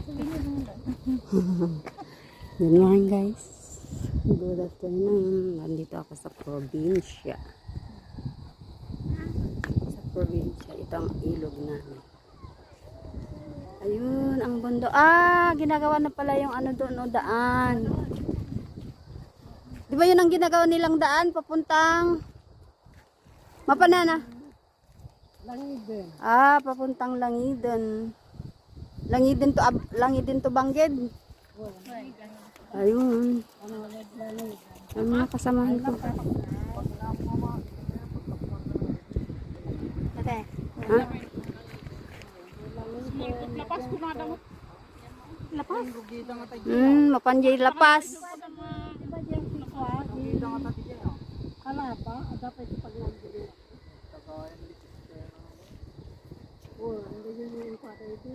Good morning guys. Good afternoon. Nandito ako sa probinsya. Sa probinsya. Ito ang ilog namin. Ayun, ang bundok. Ginagawa na pala yung ano doon o daan. Di ba yun ang ginagawa nilang daan? Papuntang Mapanana? Langiden. Papuntang Langiden. Langiden to Bangged. Ayun. Ang mga kasamahan ko. Ate. Ha? Lapas ko na damo. Lapas? Mapanjay lapas. Kalapa, dapat ipaglalagay. Oh, hindi yun yung kwata ito.